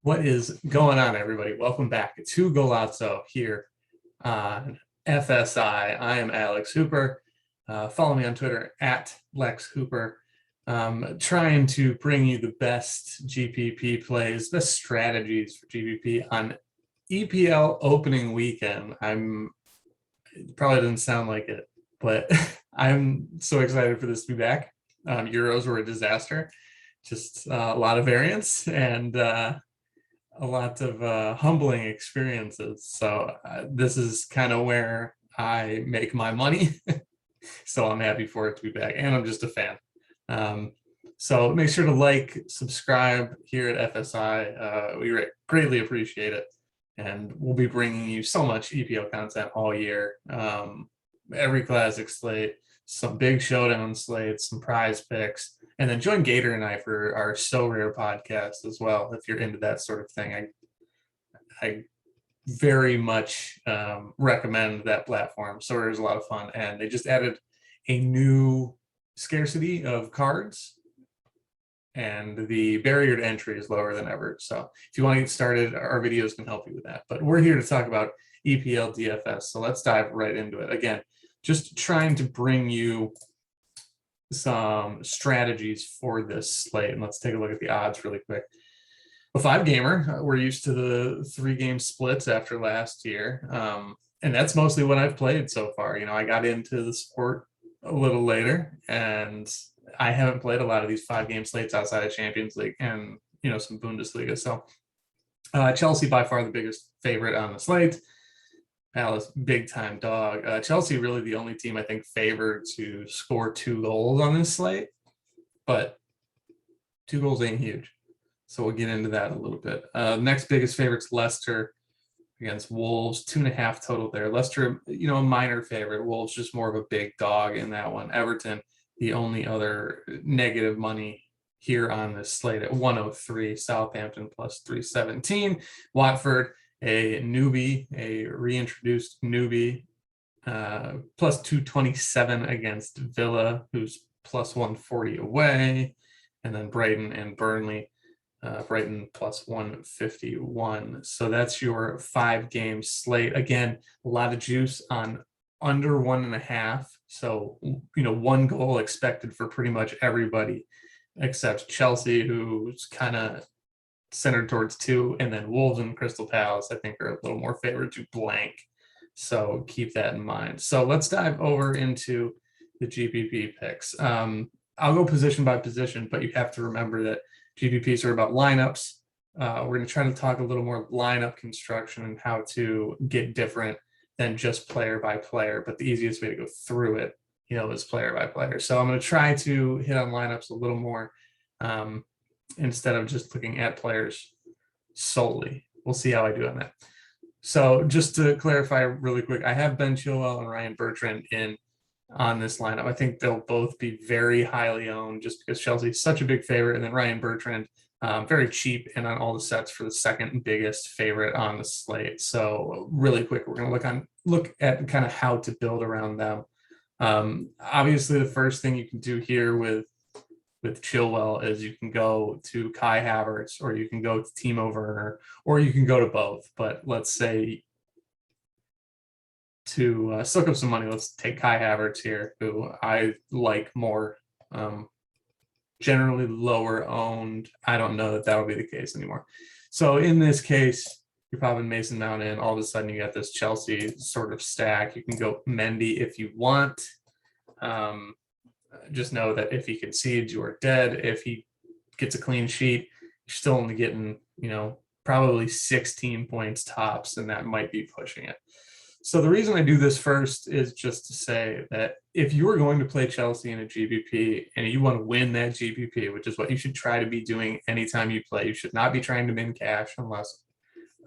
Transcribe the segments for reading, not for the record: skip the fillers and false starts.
What is going on, everybody? Welcome back to GOALAZO here on FSI. I am Alex Hooper. Follow me on Twitter at Lex Hooper. Trying to bring you the best GPP plays, best strategies for GPP on EPL opening weekend. It probably doesn't sound like it, but I'm so excited for this to be back. Euros were a disaster, just a lot of variance and a lot of humbling experiences. So this is kind of where I make my money. So I'm happy for it to be back, and I'm just a fan. So make sure to like, subscribe here at FSI. We greatly appreciate it. And we'll be bringing you so much EPL content all year. Every classic slate, some big showdown slates, some prize picks, and then join Gator and I for our So Rare podcast as well, if you're into that sort of thing. I very much recommend that platform. So Rare is a lot of fun, and they just added a new scarcity of cards, and the barrier to entry is lower than ever. So if you want to get started, our videos can help you with that. But we're here to talk about EPL DFS. So let's dive right into it. Again, just trying to bring you some strategies for this slate. And let's take a look at the odds really quick. A 5-gamer, we're used to the 3-game splits after last year. And that's mostly what I've played so far. You know, I got into the sport a little later, and I haven't played a lot of these 5-game slates outside of Champions League and, you know, some Bundesliga. So Chelsea by far the biggest favorite on the slate. Palace, big time dog. Chelsea really the only team I think favored to score 2 goals on this slate, but 2 goals ain't huge. So we'll get into that a little bit. Next biggest favorite's Leicester against Wolves, 2.5 total there. Leicester, you know, a minor favorite. Wolves just more of a big dog in that one. Everton, the only other negative money here on this slate at 103. Southampton plus 317. Watford, a newbie, a reintroduced newbie, plus 227 against Villa, who's plus 140 away. And then Brighton and Burnley. Brighton plus 151. So that's your 5-game slate. Again, a lot of juice on under 1.5. So, you know, 1 goal expected for pretty much everybody except Chelsea, who's kind of centered towards 2. And then Wolves and Crystal Palace, I think, are a little more favored to blank. So keep that in mind. So let's dive over into the GPP picks. I'll go position by position, but you have to remember that GPPs are about lineups. We're going to try to talk a little more lineup construction and how to get different than just player by player. But the easiest way to go through it, you know, is player by player. So I'm going to try to hit on lineups a little more instead of just looking at players solely. We'll see how I do on that. So just to clarify really quick, I have Ben Chilwell and Ryan Bertrand in on this lineup. I think they'll both be very highly owned just because Chelsea's such a big favorite. And then Ryan Bertrand, very cheap and on all the sets for the second biggest favorite on the slate. So really quick, we're going to look at kind of how to build around them. Obviously, the first thing you can do here with Chilwell is you can go to Kai Havertz, or you can go to Timo Werner, or you can go to both. But let's say to soak up some money, let's take Kai Havertz here, who I like more, generally lower owned. I don't know that will be the case anymore. So in this case, you're popping Mason Mount in. All of a sudden, you got this Chelsea sort of stack. You can go Mendy if you want. Just know that if he concedes, you are dead. If he gets a clean sheet, you're still only getting, you know, probably 16 points tops, and that might be pushing it. So the reason I do this first is just to say that if you are going to play Chelsea in a GPP and you want to win that GPP, which is what you should try to be doing anytime you play, you should not be trying to min cash unless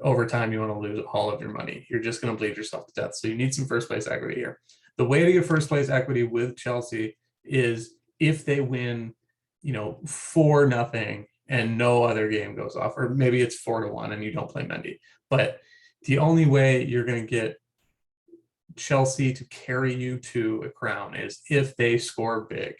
over time you want to lose all of your money. You're just going to bleed yourself to death. So you need some first place equity here. The way to get first place equity with Chelsea is if they win, you know, 4-0 and no other game goes off, or maybe it's 4-1 and you don't play Mendy. But the only way you're going to get Chelsea to carry you to a crown is if they score big.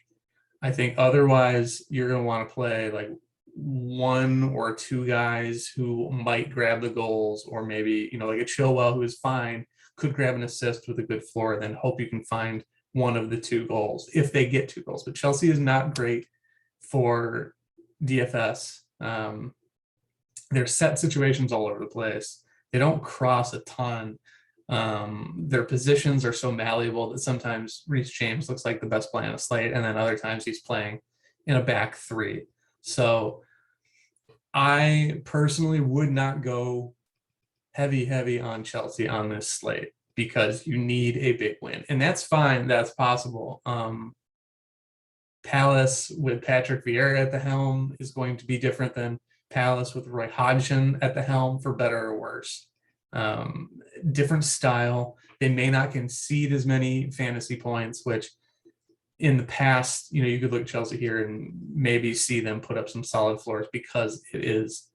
I think otherwise you're going to want to play like one or two guys who might grab the goals, or maybe, like a Chilwell, who is fine, could grab an assist with a good floor, then hope you can find one of the two goals if they get two goals. But Chelsea is not great for DFS. There's set situations all over the place. They don't cross a ton. Their positions are so malleable that sometimes Reece James looks like the best play on a slate, and then other times he's playing in a back three. So I personally would not go heavy on Chelsea on this slate, because you need a big win, and that's fine. That's possible. Palace with Patrick Vieira at the helm is going to be different than Palace with Roy Hodgson at the helm, for better or worse. Different style. They may not concede as many fantasy points, which in the past, you could look at Chelsea here and maybe see them put up some solid floors because it is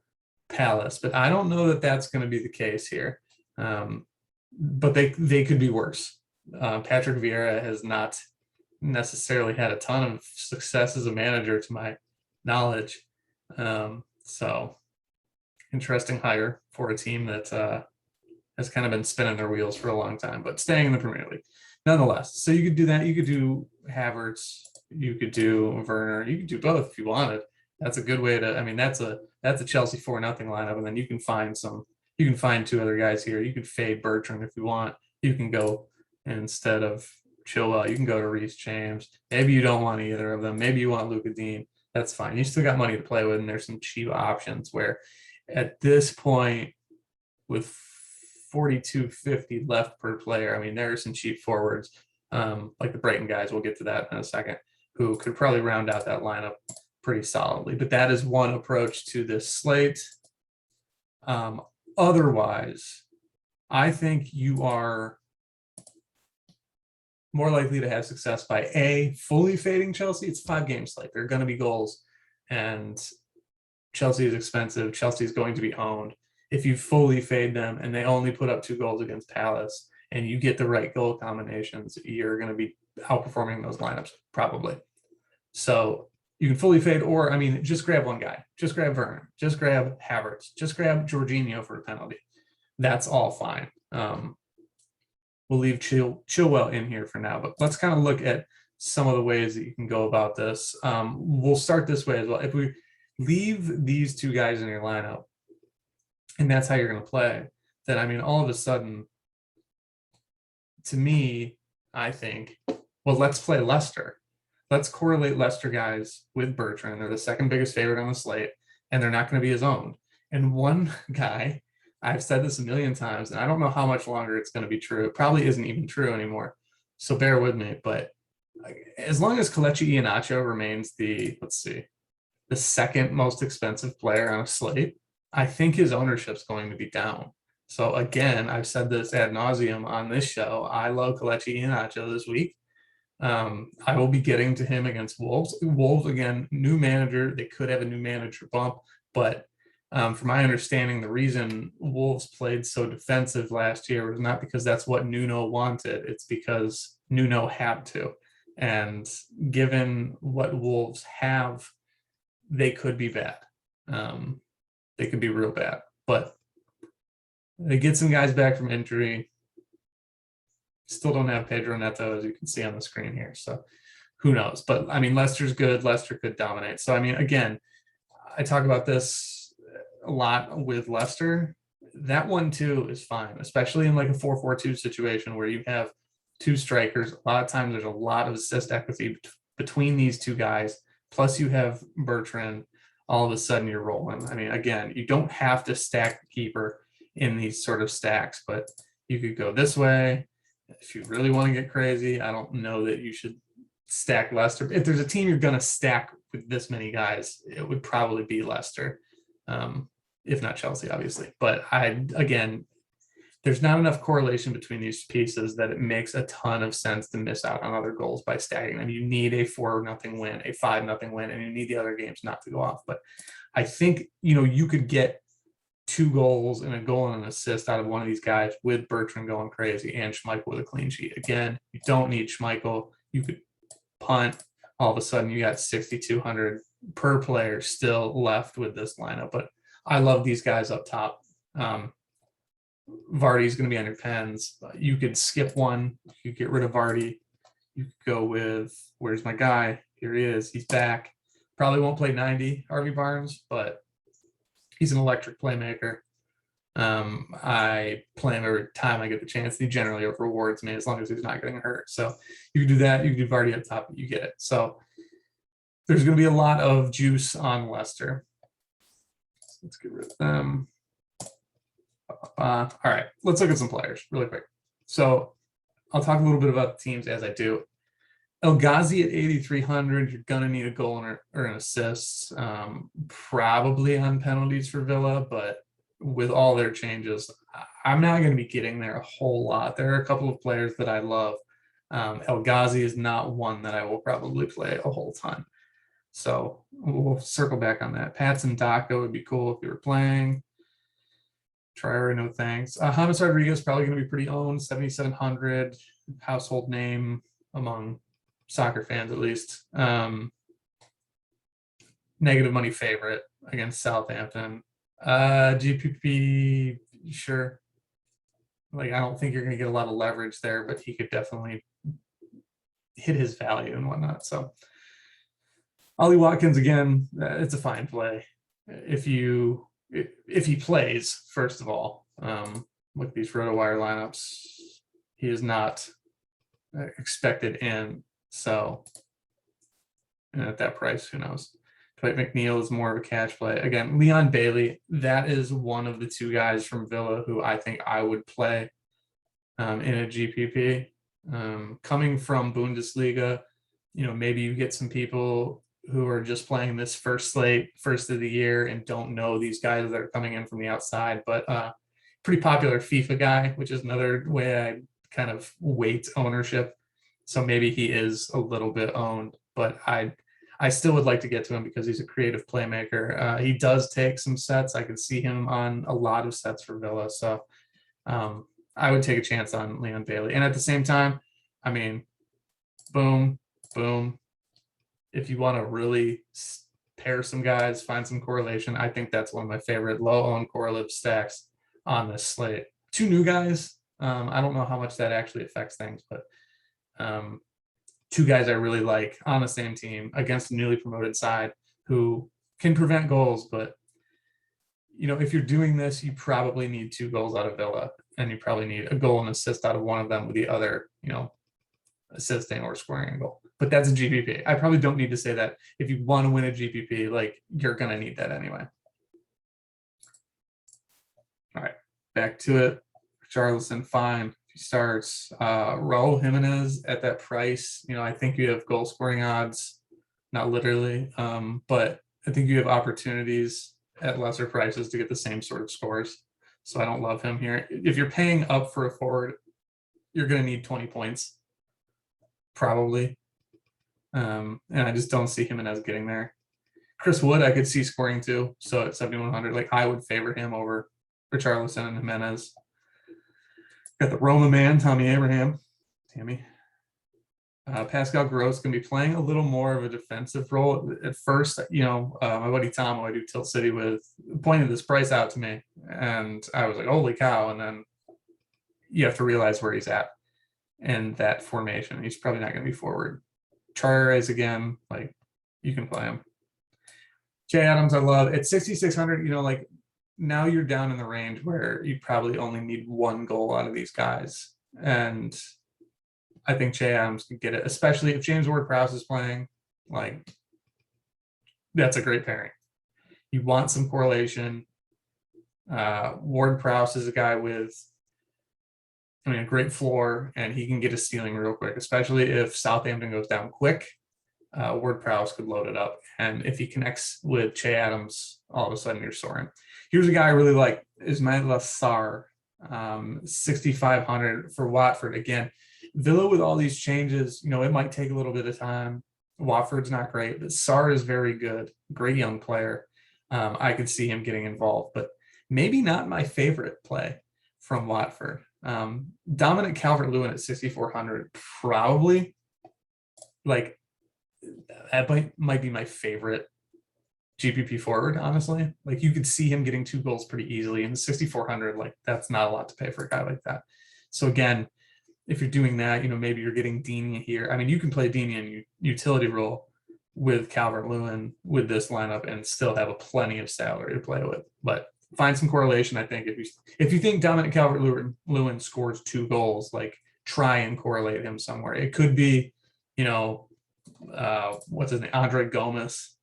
Palace. But I don't know that that's going to be the case here. But they could be worse. Patrick Vieira has not necessarily had a ton of success as a manager, to my knowledge. So interesting hire for a team that has kind of been spinning their wheels for a long time, but staying in the Premier League nonetheless. So you could do that. You could do Havertz, you could do Werner, you could do both if you wanted. That's a good way to, that's a Chelsea 4-0 lineup. And then you can find two other guys here. You could fade Bertrand if you want. You can go, instead of Chilwell, you can go to Reece James. Maybe you don't want either of them. Maybe you want Luka Dean. That's fine. You still got money to play with, and there's some cheap options where at this point, with 42.50 left per player, there are some cheap forwards, like the Brighton guys, we'll get to that in a second, who could probably round out that lineup pretty solidly. But that is one approach to this slate. Otherwise, I think you are more likely to have success by fully fading Chelsea. It's a 5-game slate. There are going to be goals, and Chelsea is expensive. Chelsea is going to be owned. If you fully fade them and they only put up 2 goals against Palace, and you get the right goal combinations, you're going to be outperforming those lineups probably. So you can fully fade, or just grab one guy. Just grab Werner. Just grab Havertz. Just grab Jorginho for a penalty. That's all fine. We'll leave Chilwell in here for now, but let's kind of look at some of the ways that you can go about this. We'll start this way as well. If we leave these 2 guys in your lineup, and that's how you're going to play, then all of a sudden, to me, I think, well, let's play Leicester. Let's correlate Leicester guys with Bertrand. They're the second biggest favorite on the slate, and they're not going to be his own. And one guy, I've said this a million times, and I don't know how much longer it's going to be true. It probably isn't even true anymore, so bear with me. But as long as Kelechi Iheanacho remains the second most expensive player on a slate, I think his ownership's going to be down. So again, I've said this ad nauseum on this show. I love Kelechi Iheanacho this week. I will be getting to him against Wolves. Wolves, again, new manager. They could have a new manager bump, but from my understanding, the reason Wolves played so defensive last year was not because that's what Nuno wanted. It's because Nuno had to. And given what Wolves have, they could be bad. They could be real bad. But they get some guys back from injury. Still don't have Pedro Neto, as you can see on the screen here. So who knows? But Leicester's good. Leicester could dominate. So again, I talk about this a lot with Leicester. That 1-2 is fine, especially in like a 4-4-2 situation where you have 2 strikers. A lot of times there's a lot of assist equity between these 2 guys. Plus you have Bertrand. All of a sudden you're rolling. Again, you don't have to stack the keeper in these sort of stacks, but you could go this way. If you really want to get crazy, I don't know that you should stack Leicester. If there's a team you're going to stack with this many guys, it would probably be Leicester, if not Chelsea, obviously. But again, there's not enough correlation between these pieces that it makes a ton of sense to miss out on other goals by stacking them. You need a 4-0 win, a 5-0 win, and you need the other games not to go off. But I think, you could get 2 goals and a goal and an assist out of one of these guys with Bertrand going crazy and Schmeichel with a clean sheet. Again, you don't need Schmeichel. You could punt. All of a sudden, you got 6,200 per player still left with this lineup, but I love these guys up top. Vardy's going to be on your pens. You could skip one. You could get rid of Vardy. You could go with, where's my guy? Here he is. He's back. Probably won't play 90, Harvey Barnes, but he's an electric playmaker. I play him every time I get the chance. He generally rewards me as long as he's not getting hurt. So you can do that. You can do Vardy up top, you get it. So there's going to be a lot of juice on Leicester. So let's get rid of them. All right, let's look at some players really quick. So I'll talk a little bit about the teams as I do. El Ghazi at 8,300, you're going to need a goal or an assist, probably on penalties for Villa, but with all their changes, I'm not going to be getting there a whole lot. There are a couple of players that I love. El Ghazi is not one that I will probably play a whole ton. So we'll circle back on that. Patson Daka would be cool if you were playing. Traore, no thanks. James Rodriguez probably going to be pretty owned, 7,700, household name among soccer fans at least. Negative money favorite against Southampton. GPP, sure. Like, I don't think you're going to get a lot of leverage there, but he could definitely hit his value and whatnot. So Ollie Watkins, again, it's a fine play. If he plays, first of all, with these RotoWire lineups, he is not expected in. So, and at that price, who knows? Dwight McNeil is more of a cash play. Again, Leon Bailey, that is one of the two guys from Villa who I think I would play in a GPP. Coming from Bundesliga, maybe you get some people who are just playing this first slate, first of the year, and don't know these guys that are coming in from the outside, but pretty popular FIFA guy, which is another way I kind of weight ownership. So maybe he is a little bit owned, but I still would like to get to him because he's a creative playmaker. He does take some sets. I could see him on a lot of sets for Villa. So I would take a chance on Leon Bailey. And at the same time, I mean, boom, boom. If you want to really pair some guys, find some correlation, I think that's one of my favorite low-owned correlative stacks on this slate. Two new guys. I don't know how much that actually affects things, but two guys I really like on the same team against a newly promoted side who can prevent goals. But, if you're doing this, you probably need 2 goals out of Villa, and you probably need a goal and assist out of one of them with the other, assisting or scoring a goal. But that's a GPP. I probably don't need to say that. If you want to win a GPP, you're going to need that anyway. All right, back to it. Charleston, fine. He starts. Raul Jimenez at that price. I think you have goal scoring odds, not literally, but I think you have opportunities at lesser prices to get the same sort of scores. So I don't love him here. If you're paying up for a forward, you're going to need 20 points, probably. And I just don't see Jimenez getting there. Chris Wood, I could see scoring too. So at 7,100, I would favor him over Richarlison and Jimenez. Got the Roma man, Tammy. Pascal Gross can be playing a little more of a defensive role. At first, my buddy Tom, who I do Tilt City with, pointed this price out to me, and I was like, holy cow. And then you have to realize where he's at in that formation. He's probably not going to be forward. Traore again, you can play him. Jay Adams, I love. At 6,600, now you're down in the range where you probably only need 1 goal out of these guys. And I think Jay Adams can get it, especially if James Ward-Prowse is playing. That's a great pairing. You want some correlation. Ward-Prowse is a guy with, a great floor, and he can get a stealing real quick, especially if Southampton goes down quick. Ward-Prowse could load it up. And if he connects with Che Adams, all of a sudden you're soaring. Here's a guy I really like, Ismail Sarr, 6,500 for Watford. Again, Villa with all these changes, it might take a little bit of time. Watford's not great, but Sarr is very good. Great young player. I could see him getting involved, but maybe not my favorite play from Watford. Dominic Calvert-Lewin at 6,400, probably. That might be my favorite GPP forward, honestly. Like you could see him getting 2 goals pretty easily, and 6,400, like that's not a lot to pay for a guy like that. So again, if you're doing that, maybe you're getting Dini here. I mean, you can play Dini in utility role with Calvert-Lewin with this lineup and still have a plenty of salary to play with. But find some correlation. I think if you think Dominic Calvert-Lewin scores 2 goals, like try and correlate him somewhere. It could be, what's his name, Andre Gomez.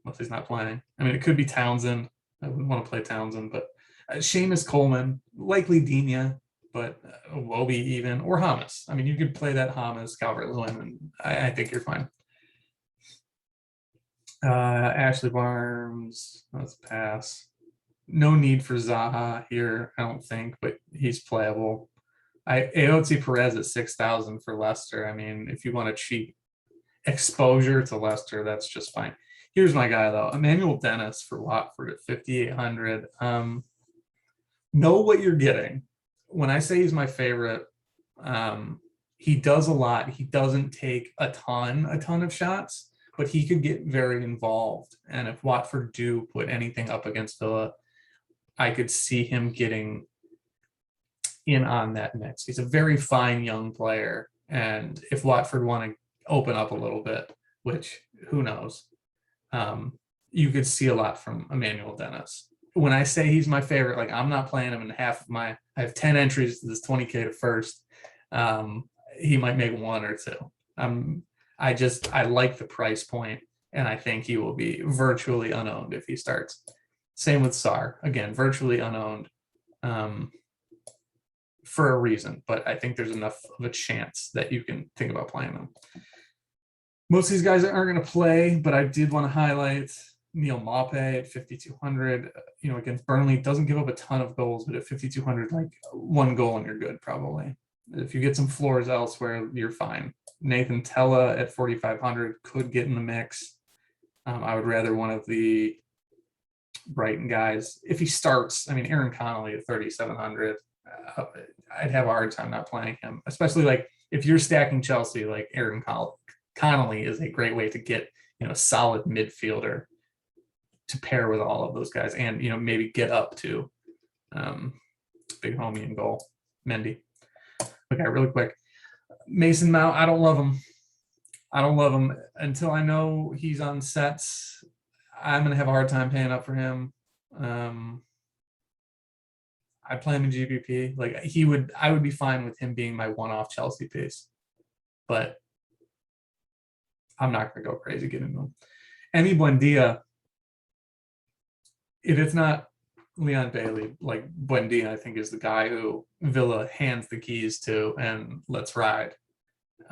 Unless he's not playing. I mean, it could be Townsend. I wouldn't want to play Townsend, but Seamus Coleman, likely Dina, but Wobie even, or Hamas. I mean, you could play that Hamas, Calvert-Lewin, and I think you're fine. Ashley Barnes, let's pass. No need for Zaha here, I don't think, but he's playable. Aozi Perez at 6,000 for Leicester. I mean, if you want a cheap exposure to Leicester, that's just fine. Here's my guy though, Emmanuel Dennis for Watford at 5,800. Know what you're getting. When I say he's my favorite, he does a lot. He doesn't take a ton of shots, but he could get very involved. And if Watford do put anything up against Villa, I could see him getting in on that mix. He's a very fine young player. And if Watford want to open up a little bit, which who knows, you could see a lot from Emmanuel Dennis. When I say he's my favorite, like I'm not playing him in half of I have 10 entries to this 20K to first. He might make 1 or 2. I like the price point, and I think he will be virtually unowned if he starts. Same with Sarr, again, virtually unowned for a reason, but I think there's enough of a chance that you can think about playing them. Most of these guys aren't going to play, but I did want to highlight Neil Mapei at 5,200. Against Burnley, doesn't give up a ton of goals, but at 5,200, like 1 goal and you're good probably. If you get some floors elsewhere, you're fine. Nathan Tella at 4,500 could get in the mix. I would rather one of the Brighton guys. If he starts, I mean, Aaron Connolly at 3,700, I'd have a hard time not playing him, especially like if you're stacking Chelsea, like Aaron Connolly is a great way to get, a solid midfielder to pair with all of those guys and, maybe get up to big homie in goal, Mendy. Okay, really quick. Mason Mount, I don't love him. Until I know he's on sets. I'm going to have a hard time paying up for him. I play him in GPP. Like I would be fine with him being my one-off Chelsea piece, but I'm not going to go crazy getting him. Emi Buendia, if it's not Leon Bailey, like Buendia, I think is the guy who Villa hands the keys to and let's ride.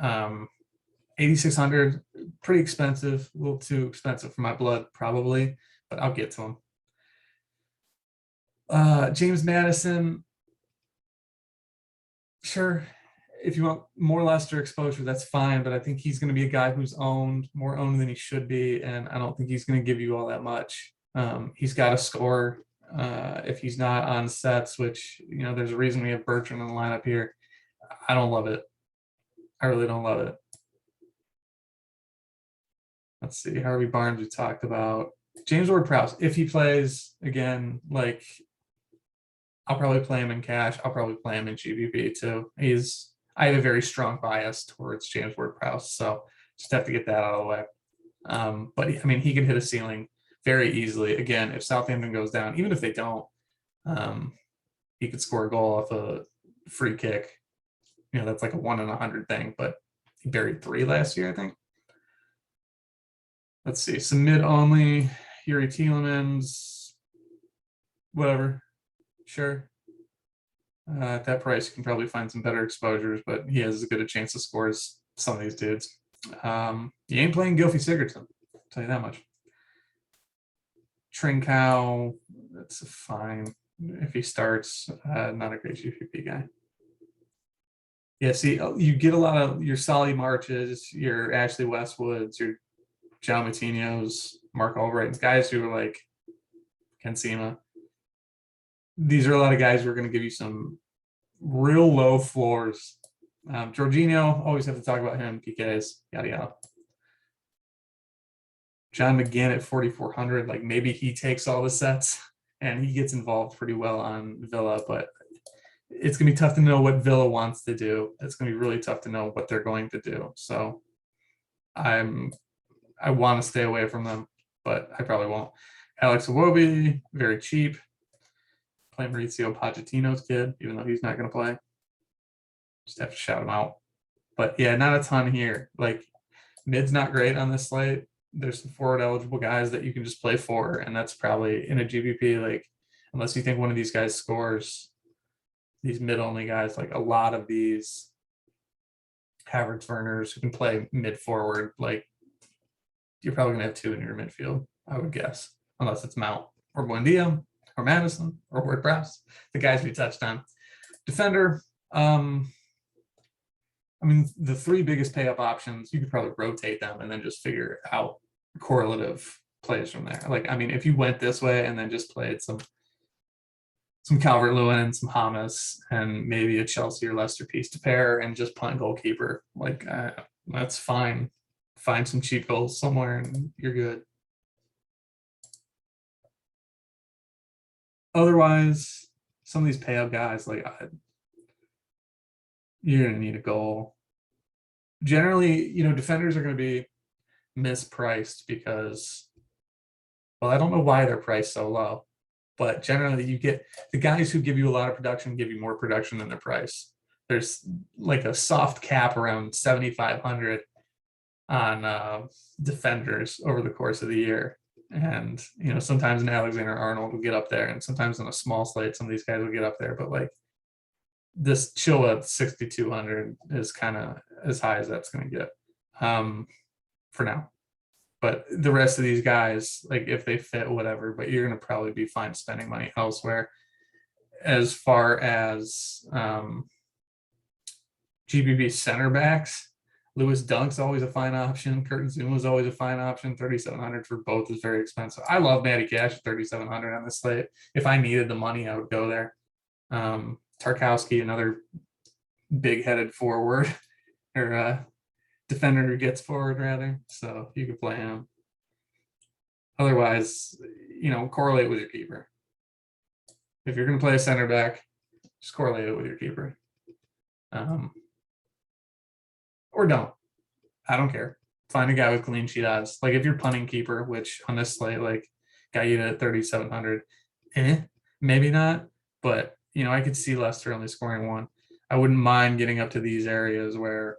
8,600, pretty expensive, a little too expensive for my blood, probably, but I'll get to him. James Madison, sure. If you want more Leicester exposure, that's fine, but I think he's going to be a guy who's more owned than he should be, and I don't think he's going to give you all that much. He's got to score if he's not on sets, which, there's a reason we have Bertrand in the lineup here. I don't love it. I really don't love it. Let's see, Harvey Barnes we talked about. James Ward-Prowse, if he plays, again, like, I'll probably play him in cash. I'll probably play him in GPP too. I have a very strong bias towards James Ward-Prowse, so just have to get that out of the way. But, he can hit a ceiling very easily. Again, if Southampton goes down, even if they don't, he could score a goal off a free kick. That's like a 1 in 100 thing, but he buried 3 last year, I think. Let's see, some mid only, Yuri Tielemans, whatever, sure. At that price, you can probably find some better exposures, but he has as good a chance to score as some of these dudes. You ain't playing Gylfi Sigurdsson, I'll tell you that much. Trincao, that's fine if he starts. Not a great GPP guy. Yeah, see, you get a lot of your Solly Marches, your Ashley Westwoods, your John Moutinho's, Mark Albright, guys who are like Ken Sema. These are a lot of guys who are going to give you some real low floors. Jorginho, always have to talk about him, PKs, yada yada. John McGinn at 4,400. Like maybe he takes all the sets and he gets involved pretty well on Villa, but it's going to be tough to know what Villa wants to do. It's going to be really tough to know what they're going to do. So I want to stay away from them, but I probably won't. Alex Iwobi, very cheap. Play Mauricio Pochettino's kid, even though he's not going to play. Just have to shout him out. But yeah, not a ton here. Like mid's not great on this slate. There's some forward eligible guys that you can just play for, and that's probably in a GPP. Like unless you think one of these guys scores, these mid only guys, like a lot of these Havertz Werners who can play mid forward, like you're probably gonna have two in your midfield, I would guess, unless it's Mount or Buendia or Madison or WordPress, the guys we touched on. Defender, I mean, the three biggest pay up options, you could probably rotate them and then just figure out correlative plays from there. Like, I mean, if you went this way and then just played some Calvert-Lewin and some Hamas and maybe a Chelsea or Leicester piece to pair and just punt goalkeeper, like that's fine. Find some cheap goals somewhere and you're good. Otherwise, some of these pay up guys, like you're going to need a goal. Generally, defenders are going to be mispriced because, well, I don't know why they're priced so low, but generally you get the guys who give you a lot of production give you more production than their price. There's like a soft cap around 7,500 on defenders over the course of the year. And, sometimes an Alexander-Arnold will get up there, and sometimes in a small slate, some of these guys will get up there, but like this Chilwell 6,200 is kind of as high as that's going to get for now. But the rest of these guys, like if they fit, whatever, but you're going to probably be fine spending money elsewhere. As far as GPP center backs, Lewis Dunk's always a fine option. Kurt Zuma's always a fine option. 3,700 for both is very expensive. I love Matty Cash at 3,700 on this slate. If I needed the money, I would go there. Tarkowski, another big-headed forward or defender who gets forward rather. So you could play him. Otherwise, correlate with your keeper. If you're going to play a center back, just correlate it with your keeper. Or don't. I don't care. Find a guy with clean sheet odds. Like if you're punting keeper, which on this slate, like got you to 3,700, maybe not. But, I could see Leicester only scoring one. I wouldn't mind getting up to these areas where,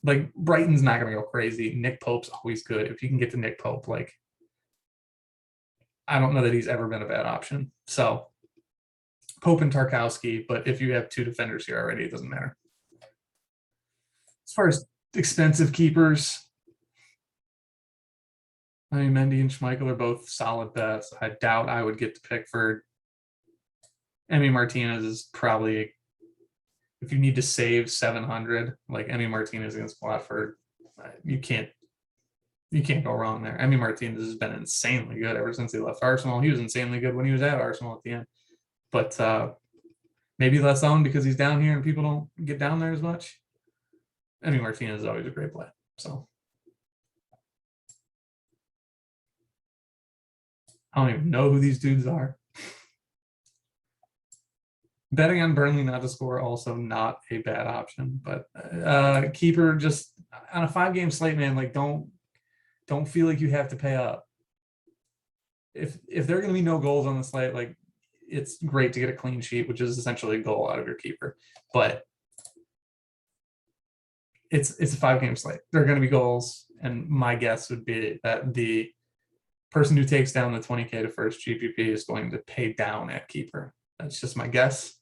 like Brighton's not going to go crazy. Nick Pope's always good. If you can get to Nick Pope, like I don't know that he's ever been a bad option. So Pope and Tarkowski, but if you have two defenders here already, it doesn't matter. As far as expensive keepers, I mean, Mendy and Schmeichel are both solid bets. I doubt I would get to Pickford. Emi Martinez is probably, if you need to save 700, like Emi Martinez against Watford, you can't go wrong there. Emi Martinez has been insanely good ever since he left Arsenal. He was insanely good when he was at Arsenal at the end. But maybe less owned because he's down here and people don't get down there as much. Emi Martinez is always a great play. So I don't even know who these dudes are. Betting on Burnley not to score, also not a bad option. But keeper, just on a 5-game slate, man, like don't feel like you have to pay up. If there are going to be no goals on the slate, like it's great to get a clean sheet, which is essentially a goal out of your keeper. But it's a 5-game slate. There are going to be goals, and my guess would be that the person who takes down the 20K to first GPP is going to pay down at keeper. That's just my guess.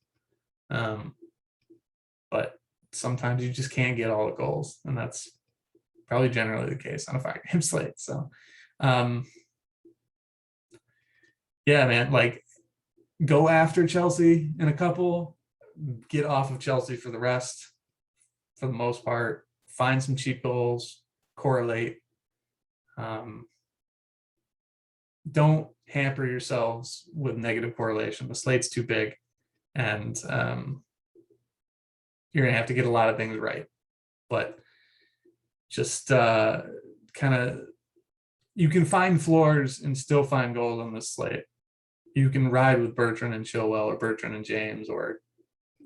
But sometimes you just can't get all the goals, and that's probably generally the case on a 5-game slate. So, yeah, man, like go after Chelsea in a couple, get off of Chelsea for the rest, for the most part. Find some cheap goals, correlate. Don't hamper yourselves with negative correlation. The slate's too big, and you're going to have to get a lot of things right. But just kind of, you can find floors and still find goals on this slate. You can ride with Bertrand and Chilwell or Bertrand and James or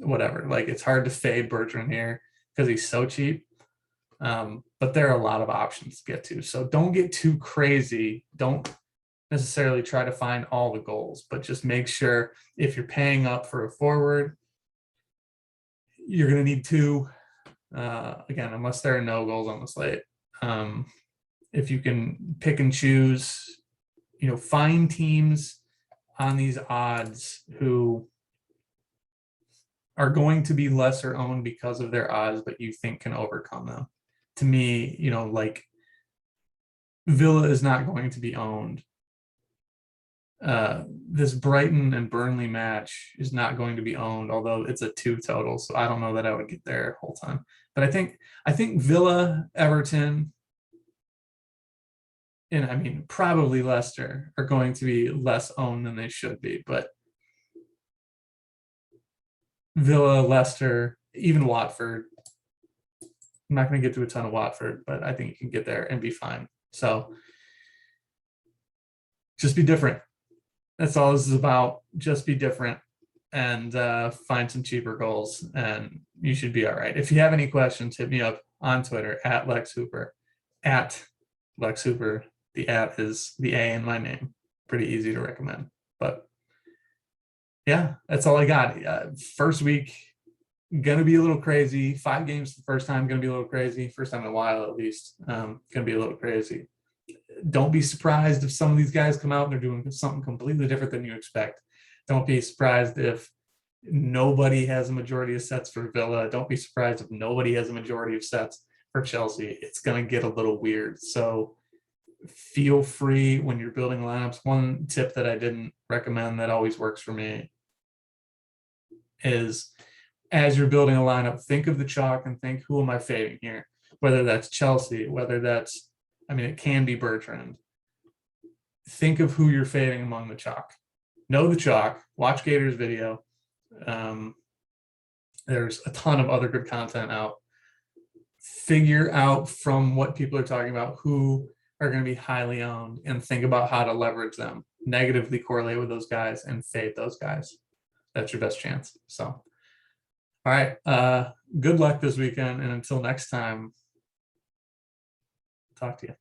whatever. Like, it's hard to fade Bertrand here because he's so cheap. But there are a lot of options to get to. So don't get too crazy. Don't necessarily try to find all the goals, but just make sure if you're paying up for a forward, you're going to need two. Again, unless there are no goals on the slate. If you can pick and choose, find teams on these odds who are going to be lesser owned because of their odds, but you think can overcome them. To me, like Villa is not going to be owned. This Brighton and Burnley match is not going to be owned, although it's a 2 total. So I don't know that I would get there whole time. But I think Villa, Everton, and probably Leicester are going to be less owned than they should be. But Villa, Leicester, even Watford. I'm not going to get to a ton of Watford, but I think you can get there and be fine. So just be different. That's all this is about. Just be different and find some cheaper goals, and you should be all right. If you have any questions, hit me up on Twitter at Lex Hooper, at Lex Hooper. The at is the A in my name. Pretty easy to recommend. But yeah, that's all I got. First week, going to be a little crazy. 5 games the first time, going to be a little crazy. First time in a while, at least. Going to be a little crazy. Don't be surprised if some of these guys come out and they're doing something completely different than you expect. Don't be surprised if nobody has a majority of sets for Villa. Don't be surprised if nobody has a majority of sets for Chelsea. It's going to get a little weird. So feel free when you're building lineups. One tip that I didn't recommend that always works for me is, as you're building a lineup, think of the chalk and think, who am I fading here? Whether that's Chelsea, whether that's, it can be Bertrand. Think of who you're fading among the chalk. Know the chalk. Watch Gator's video. There's a ton of other good content out. Figure out from what people are talking about who are going to be highly owned and think about how to leverage them, negatively correlate with those guys and fade those guys. That's your best chance. So, all right. Good luck this weekend. And until next time, talk to you.